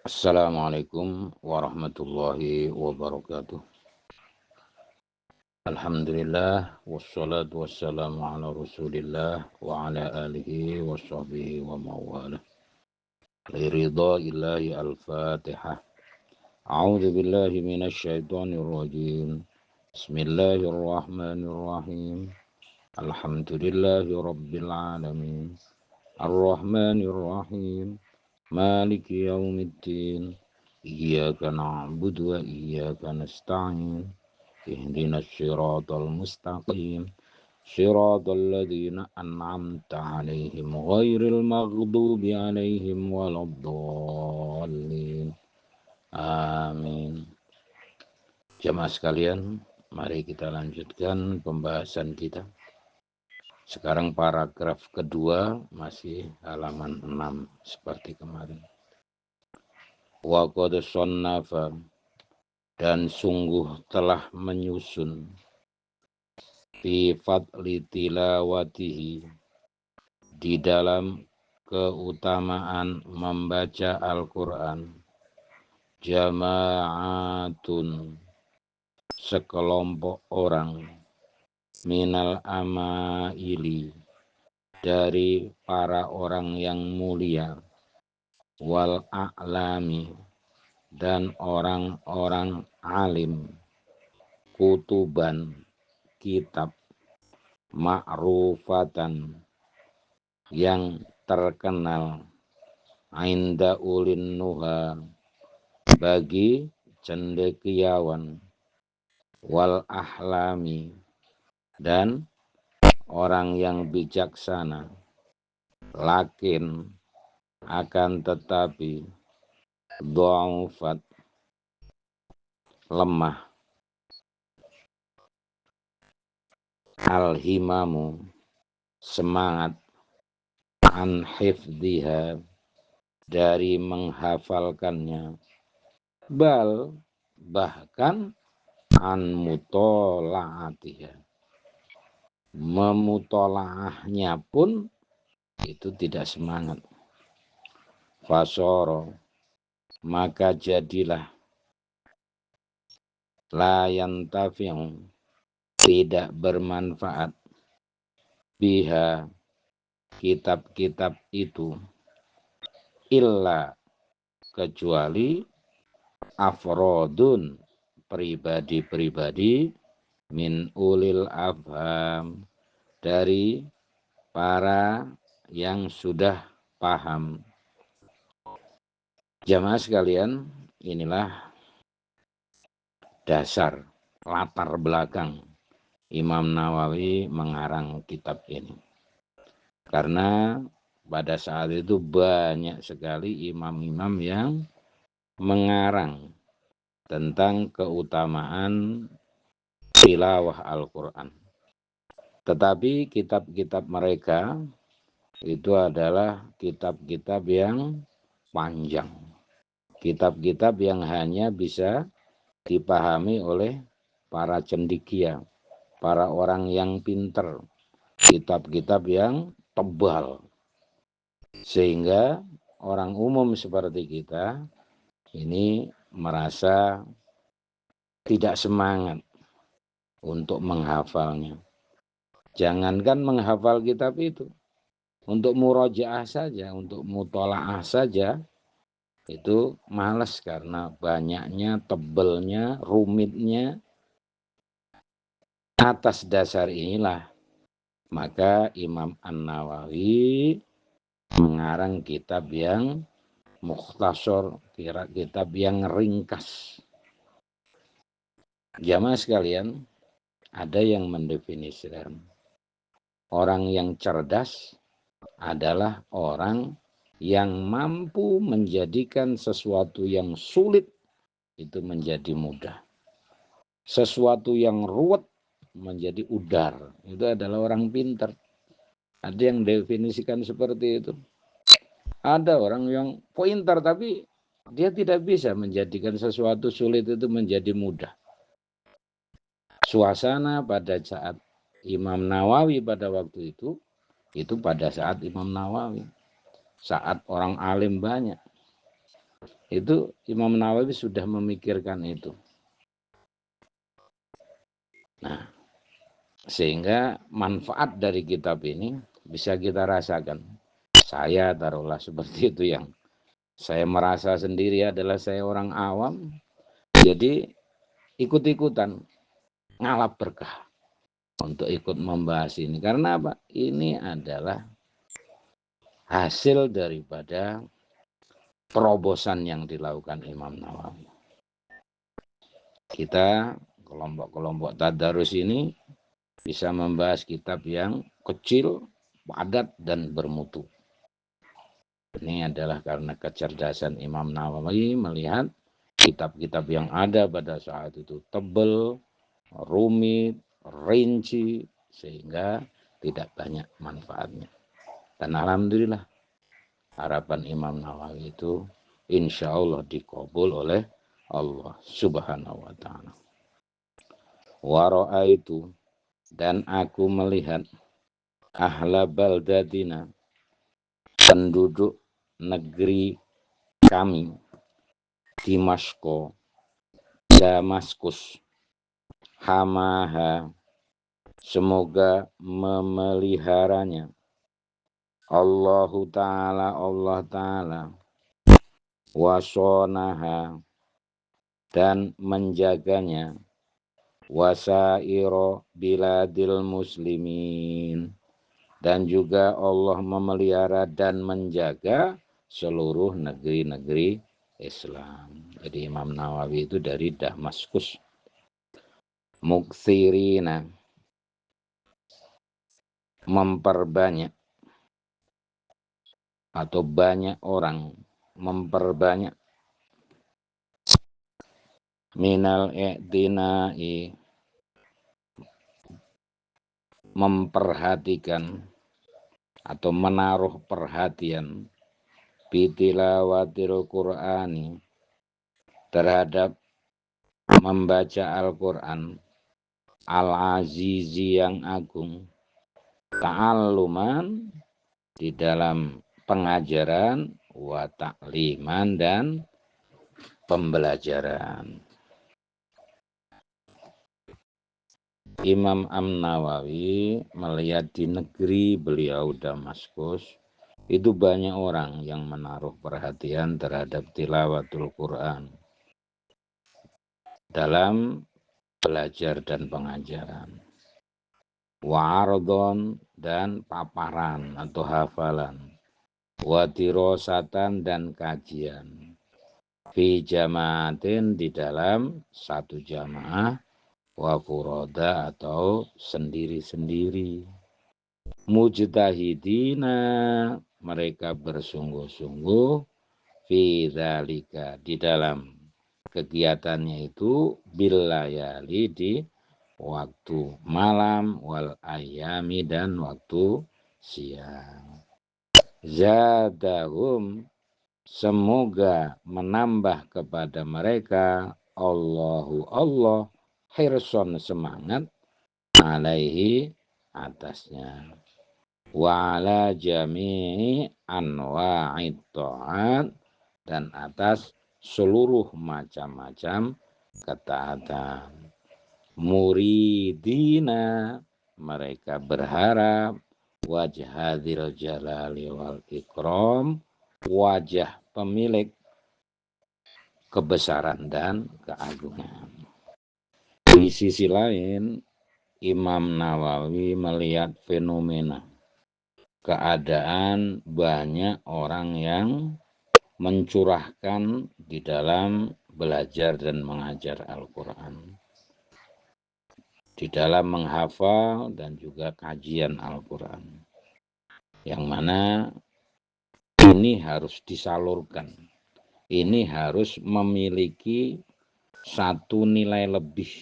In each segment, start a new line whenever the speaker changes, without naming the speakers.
Assalamualaikum warahmatullahi wabarakatuh. Alhamdulillah wassalatu wassalamu ala Rasulillah wa ala alihi wa sahbihi wa mawalah. Ridha illahi al-Fatihah. A'udzu billahi minasy syaithanir rajim. Bismillahirrahmanirrahim. Alhamdulillahi rabbil alamin. Ar-Rahmanir Rahim. Maliki yaumiddin. Iyyaka na'budu wa iyyaka nasta'in. Ihdinas siratal mustaqim. Siratal ladzina an'amta 'alaihim ghairil maghdubi 'alaihim waladdallin. Amin. Jemaah sekalian, mari kita lanjutkan pembahasan kita. Sekarang paragraf kedua, masih halaman 6 seperti kemarin. Wa qad sonnafa, dan sungguh telah menyusun, fi fadli tilawatihi, di dalam keutamaan membaca Al-Quran, jama'atun, sekelompok orang, minal amaili, dari para orang yang mulia, wal a'lami, dan orang-orang alim, kutuban, kitab, ma'rufatan, yang terkenal, inda ulin nuha, bagi cendekiawan, wal ahlami, dan orang yang bijaksana, lakin, akan tetapi, dha'ufat, lemah, al-himamu, semangat, an hifdhiha, dari menghafalkannya, bal, bahkan, an mutola'atiha, memutola'ahnya pun itu tidak semangat. Fasoro, maka jadilah, la yantafi'u, tidak bermanfaat, biha, kitab-kitab itu, illa, kecuali, afrodun, pribadi-pribadi, min ulil afham, dari para yang sudah paham. Jamaah sekalian, inilah dasar, latar belakang Imam Nawawi mengarang kitab ini. Karena pada saat itu banyak sekali imam-imam yang mengarang tentang keutamaan tilawah Al-Quran. Tetapi kitab-kitab mereka itu adalah kitab-kitab yang panjang. Kitab-kitab yang hanya bisa dipahami oleh para cendekia, para orang yang pinter. Kitab-kitab yang tebal. Sehingga orang umum seperti kita ini merasa tidak semangat untuk menghafalnya. Jangankan menghafal kitab itu, untuk murojaah saja, untuk mutolaah saja, itu malas karena banyaknya, tebelnya, rumitnya. Atas dasar inilah, maka Imam An-Nawawi mengarang kitab yang mukhtasar, kitab yang ringkas. Jamaah sekalian, ada yang mendefinisikan orang yang cerdas adalah orang yang mampu menjadikan sesuatu yang sulit itu menjadi mudah. Sesuatu yang ruwet menjadi udar. Itu adalah orang pintar. Ada yang definisikan seperti itu. Ada orang yang pintar tapi dia tidak bisa menjadikan sesuatu sulit itu menjadi mudah. Suasana pada saat Imam Nawawi pada waktu itu pada saat Imam Nawawi. Saat orang alim banyak. Itu Imam Nawawi sudah memikirkan itu. Nah, sehingga manfaat dari kitab ini bisa kita rasakan. Saya taruhlah seperti itu, yang saya merasa sendiri adalah saya orang awam, jadi ikut-ikutan ngalap berkah untuk ikut membahas ini. Karena apa? Ini adalah hasil daripada terobosan yang dilakukan Imam Nawawi. Kita kelompok-kelompok tadarus ini bisa membahas kitab yang kecil, padat, dan bermutu. Ini adalah karena kecerdasan Imam Nawawi melihat kitab-kitab yang ada pada saat itu tebal, rumit, rinci, sehingga tidak banyak manfaatnya. Dan alhamdulillah harapan Imam Nawawi itu insya Allah dikabul oleh Allah Subhanahu wa ta'ala. Waro'a itu, dan aku melihat ahla baldatina, penduduk negeri kami, Damaskus, hamaha, semoga memeliharanya Allahu Ta'ala, Allah Ta'ala, wasonaha, dan menjaganya, wasairo biladil muslimin, dan juga Allah memelihara dan menjaga seluruh negeri-negeri Islam. Jadi Imam Nawawi itu dari Damaskus. Muktsirina, memperbanyak atau banyak orang, memperbanyak, minal i'tinai, memperhatikan atau menaruh perhatian, bitilawatil Qur'ani, terhadap membaca Al-Quran, al-azizi, yang agung, ta'alluman, di dalam pengajaran, wa ta'liman, dan pembelajaran. Imam An-Nawawi melihat di negeri beliau Damaskus itu banyak orang yang menaruh perhatian terhadap tilawatul Quran dalam belajar dan pengajaran, wa'ardon, dan paparan atau hafalan, wadirosatan, dan kajian, fi jamaatin, di dalam satu jamaah, wa furoda, atau sendiri-sendiri, mujtahidina, mereka bersungguh-sungguh, fi dzalika, di dalam kegiatannya itu, bilayali, di waktu malam, wal ayami, dan waktu siang. Zadahum, semoga menambah kepada mereka Allahu, Allah, hirson, semangat, alaihi, atasnya, wa ala jami'i anwa'id ta'at, dan atas seluruh macam-macam ketaatan. Muridina, mereka berharap, wajah hadil jalali wal ikram, wajah pemilik kebesaran dan keagungan. Di sisi lain, Imam Nawawi melihat fenomena keadaan banyak orang yang mencurahkan di dalam belajar dan mengajar Al-Quran, di dalam menghafal dan juga kajian Al-Quran, yang mana ini harus disalurkan, ini harus memiliki satu nilai lebih.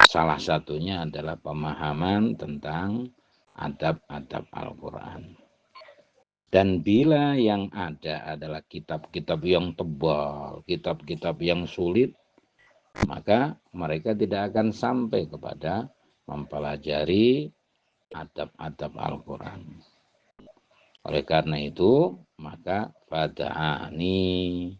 Salah satunya adalah pemahaman tentang adab-adab Al-Quran. Dan bila yang ada adalah kitab-kitab yang tebal, kitab-kitab yang sulit, maka mereka tidak akan sampai kepada mempelajari adab-adab Al-Quran. Oleh karena itu, maka fada'ani,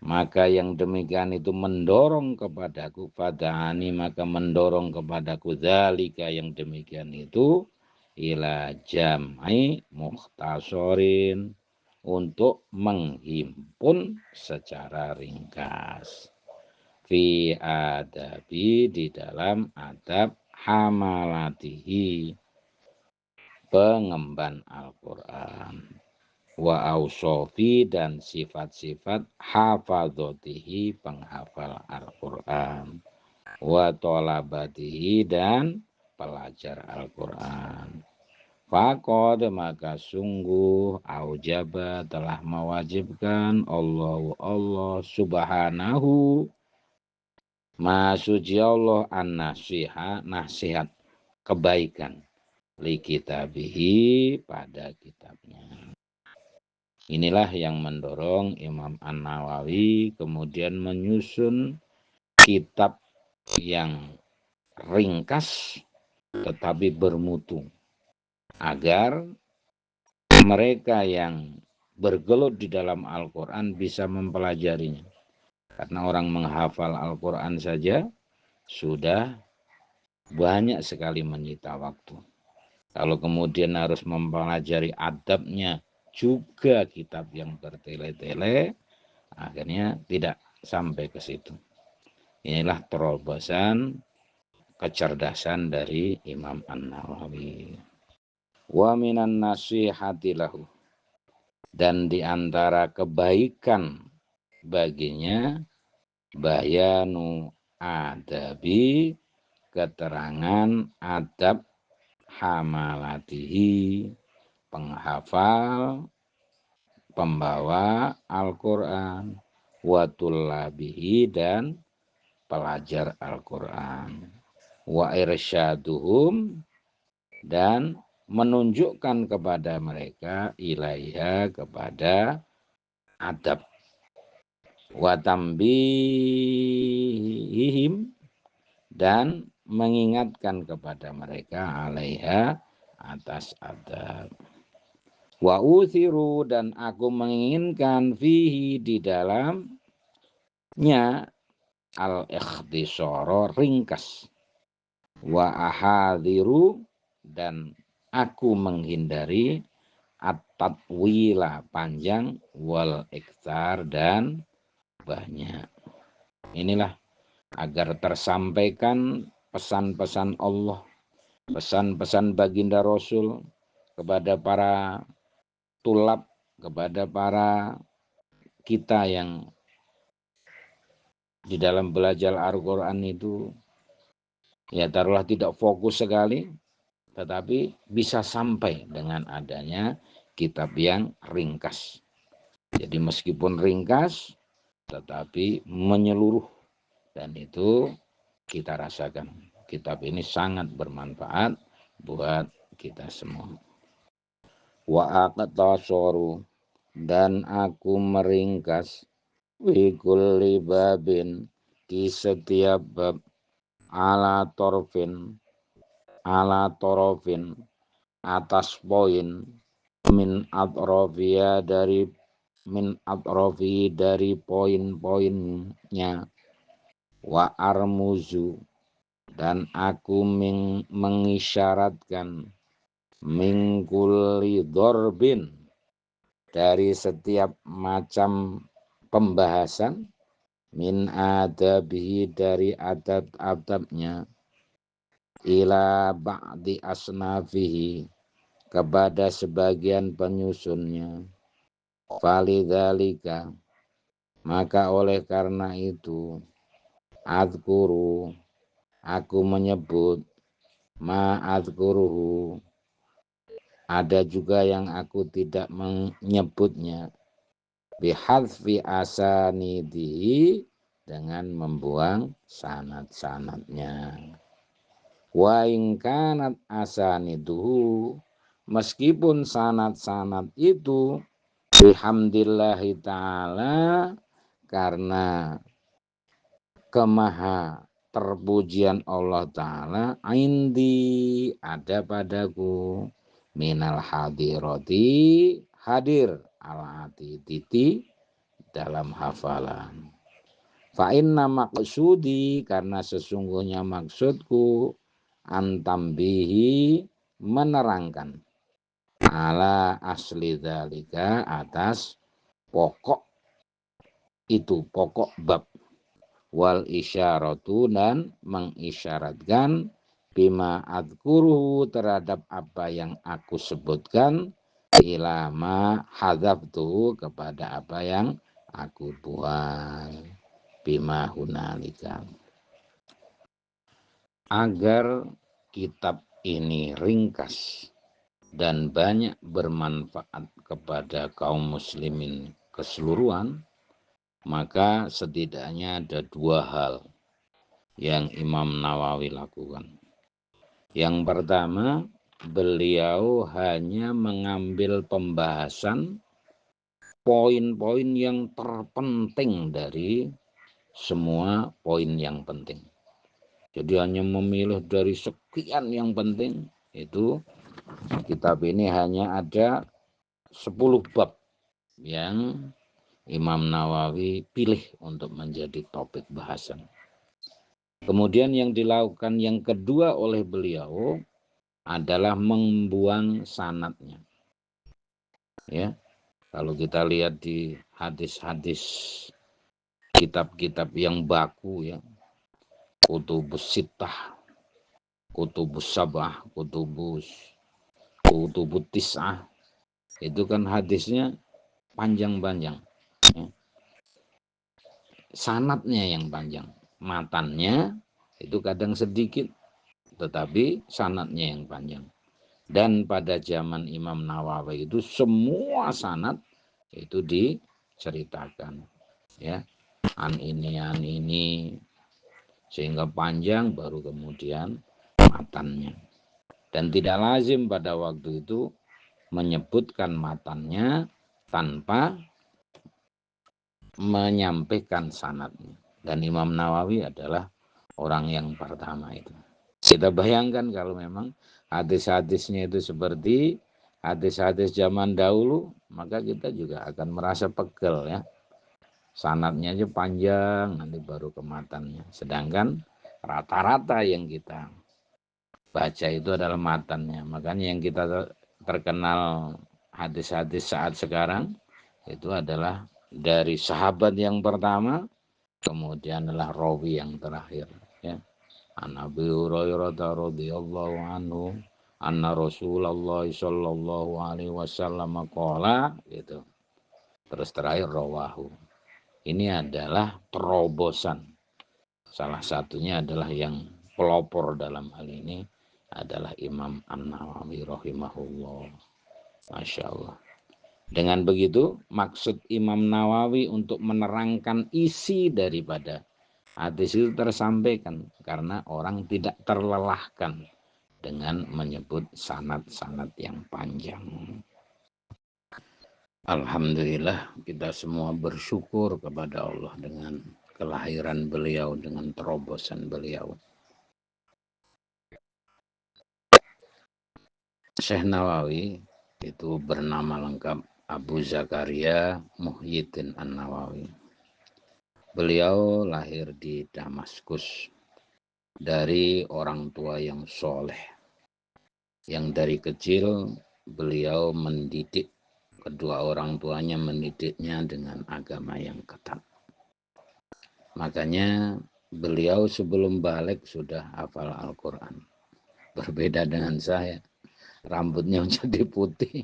maka yang demikian itu mendorong kepadaku, fada'ani maka mendorong kepadaku, dzalika yang demikian itu ila jam'i mukhtasorin, untuk menghimpun secara ringkas fi adabi, di dalam adab hamalatihi, pengemban Al-Quran, wa ausofi, dan sifat-sifat hafadzotihi, penghafal Al-Quran, wa tolabatihi, dan pelajar Al-Quran. Faqad, maka sungguh, aujaba, telah mewajibkan, Allah subhanahu, Maha suci Allah, an-nasiha, nasihat kebaikan, li kitabihi, pada kitabnya. Inilah yang mendorong Imam An-Nawawi kemudian menyusun kitab yang ringkas tetapi bermutu, agar mereka yang bergelut di dalam Al-Quran bisa mempelajarinya. Karena orang menghafal Al-Quran saja sudah banyak sekali menyita waktu. Kalau kemudian harus mempelajari adabnya juga kitab yang bertele-tele, akhirnya tidak sampai ke situ. Inilah terobosan kecerdasan dari Imam An-Nawawi. Wa minan nasihati lahu, dan di antara kebaikan baginya, bayanu adabi, keterangan adab hamalatihi, penghafal, pembawa Al-Quran, wa tullabihi, dan pelajar Al-Quran, wa irsyaduhum, dan menunjukkan kepada mereka, ilaiha, kepada adab, wa tambihihim, dan mengingatkan kepada mereka, alaiha, atas adab. Wa uthiru, dan aku menginginkan, fihi, di dalamnya, al-ikhtisara, ringkas, wa ahadiru, dan aku menghindari at-tatwila, panjang, wal iktsar, dan banyak. Inilah agar tersampaikan pesan-pesan Allah, pesan-pesan baginda Rasul kepada para tulab, kepada para kita yang di dalam belajar Al-Quran itu, ya taruhlah tidak fokus sekali, tetapi bisa sampai dengan adanya kitab yang ringkas. Jadi meskipun ringkas, tetapi menyeluruh, dan itu kita rasakan. Kitab ini sangat bermanfaat buat kita semua. Wa aqtasaru, dan aku meringkas, fi kulli babin, di setiap bab, ala torfin, atas poin, min atrofia, dari poin-poinnya, wa armuzu, dan aku mengisyaratkan, mingkuli dorbin, dari setiap macam pembahasan, min adabihi, dari adab-adabnya, ila ba'di asnafihi, kepada sebagian penyusunnya. Falidzalika, maka oleh karena itu, adzkuru, aku menyebut, ma'adzkuruhu, ada juga yang aku tidak menyebutnya, bihadfi asanidihi, dengan membuang sanad-sanadnya. Wa ingkanat asaniduhu, meskipun sanad-sanad itu, bihamdillahi ta'ala, karena kemaha terpujian Allah Ta'ala, indi, ada padaku, minal hadirati, hadir, alati titi, dalam hafalan. Fa inna maqsudi, karena sesungguhnya maksudku, antambihi, menerangkan, ala asli dzalika, atas pokok itu, pokok bab, wal isyaratu, dan mengisyaratkan, bima adkuruhu, terhadap apa yang aku sebutkan, ilama hadzaftuhu, kepada apa yang aku buang, bima hunalika, agar kitab ini ringkas dan banyak bermanfaat kepada kaum muslimin keseluruhan. Maka setidaknya ada dua hal yang Imam Nawawi lakukan. Yang pertama, beliau hanya mengambil pembahasan poin-poin yang terpenting dari semua poin yang penting. Jadi hanya memilih dari sekian yang penting. Itu kitab ini hanya ada 10 bab yang Imam Nawawi pilih untuk menjadi topik bahasan. Kemudian yang dilakukan yang kedua oleh beliau adalah membuang sanadnya. Ya, kalau kita lihat di hadis-hadis kitab-kitab yang baku, ya, kutubus sittah, kutubus sabah, kutubus tis'ah, itu kan hadisnya panjang-panjang, ya. Sanadnya yang panjang, matannya itu kadang sedikit, tetapi sanadnya yang panjang. Dan pada zaman Imam Nawawi itu semua sanad itu diceritakan, ya, an ini, sehingga panjang, baru kemudian matannya. Dan tidak lazim pada waktu itu menyebutkan matannya tanpa menyampaikan sanadnya. Dan Imam Nawawi adalah orang yang pertama itu. Kita bayangkan kalau memang hadis-hadisnya itu seperti hadis-hadis zaman dahulu, maka kita juga akan merasa pegel, ya. Sanadnya aja panjang, nanti baru ke matannya. Sedangkan rata-rata yang kita baca itu adalah matannya. Makanya yang kita terkenal hadis-hadis saat sekarang itu adalah dari sahabat yang pertama, kemudian adalah rawi yang terakhir, ya. An Abi Hurairah radhiyallahu anhu anna Rasulullah sallallahu alaihi wasallam qala, gitu. Terus terakhir rawahu. Ini adalah terobosan. Salah satunya adalah yang pelopor dalam hal ini adalah Imam An-Nawawi rahimahullah. Masya Allah. Dengan begitu, maksud Imam Nawawi untuk menerangkan isi daripada hadis itu tersampaikan, karena orang tidak terlelahkan dengan menyebut sanad-sanad yang panjang. Alhamdulillah, kita semua bersyukur kepada Allah dengan kelahiran beliau, dengan terobosan beliau. Syekh Nawawi itu bernama lengkap Abu Zakaria Muhyiddin An-Nawawi. Beliau lahir di Damaskus dari orang tua yang soleh, yang dari kecil beliau mendidik, kedua orang tuanya mendidiknya dengan agama yang ketat. Makanya beliau sebelum balik sudah hafal Al-Quran. Berbeda dengan saya, rambutnya jadi putih.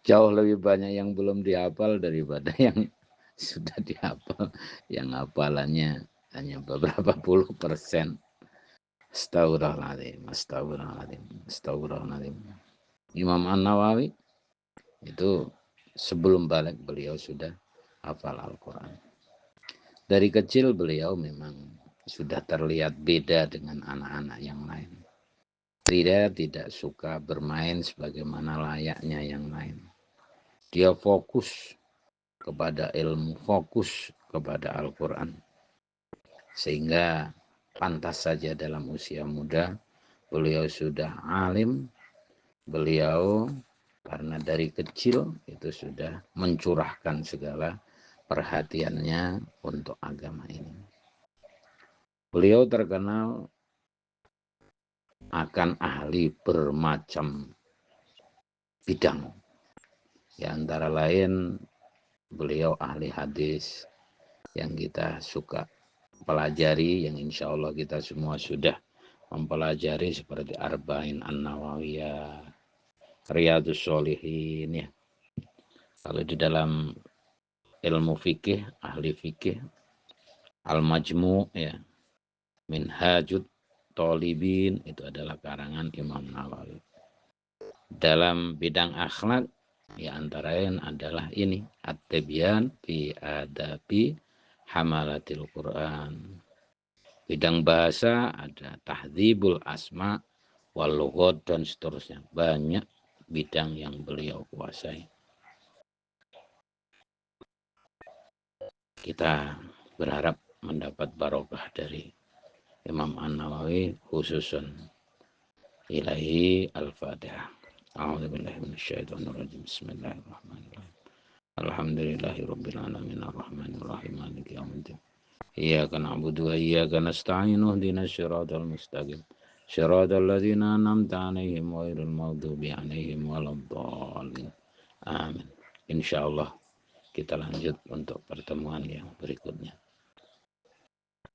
Jauh lebih banyak yang belum dihafal daripada yang sudah dihafal. Yang hafalannya hanya beberapa puluh persen. Astagfirullahaladzim, astagfirullahaladzim, astagfirullahaladzim. Imam An-Nawawi itu sebelum balik beliau sudah hafal Al-Quran. Dari kecil beliau memang sudah terlihat beda dengan anak-anak yang lain. Dia tidak suka bermain sebagaimana layaknya yang lain. Dia fokus kepada ilmu, fokus kepada Al-Quran. Sehingga pantas saja dalam usia muda beliau sudah alim, beliau karena dari kecil itu sudah mencurahkan segala perhatiannya untuk agama ini. Beliau terkenal akan ahli bermacam bidang. Ya, antara lain beliau ahli hadis yang kita suka pelajari, yang insya Allah kita semua sudah mempelajari seperti Arba'in An-Nawawiyah, Riyadhus Sholihin ya. Kalau di dalam ilmu fikih, ahli fikih, Al-Majmu' ya, Minhajut Thalibin itu adalah karangan Imam Nawawi. Dalam bidang akhlak ya antara lain adalah ini At-Tibyan fi Adabi Hamalatil Quran. Bidang bahasa ada Tahdzibul Asma wal Lughat dan seterusnya. Banyak bidang yang beliau kuasai. Kita berharap mendapat barokah dari Imam An-Nawawi, khususun ilahi al-Fatihah. A'udzubillahi minasyaitonirrajim. Bismillahirrahmanirrahim. Alhamdulillahirabbil alamin arrahmanir rahim maliki yaumiddin. Iyyaka na'budu wa iyyaka nasta'in ihdinas siratal mustaqim. Siratal ladzina an'amta 'alaihim ghairil maghdubi 'alaihim waladdallin. Amin. Insyaallah kita lanjut untuk pertemuan yang berikutnya.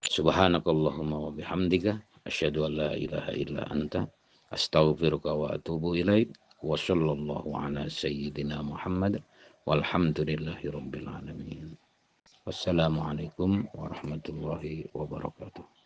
Subhanakallahumma wa bihamdika asyhadu an la ilaha illa anta astaghfiruka wa atubu ilaik. Wa sallallahu ala sayyidina Muhammad walhamdulillahi rabbil alamin. Wassalamualaikum warahmatullahi wabarakatuh.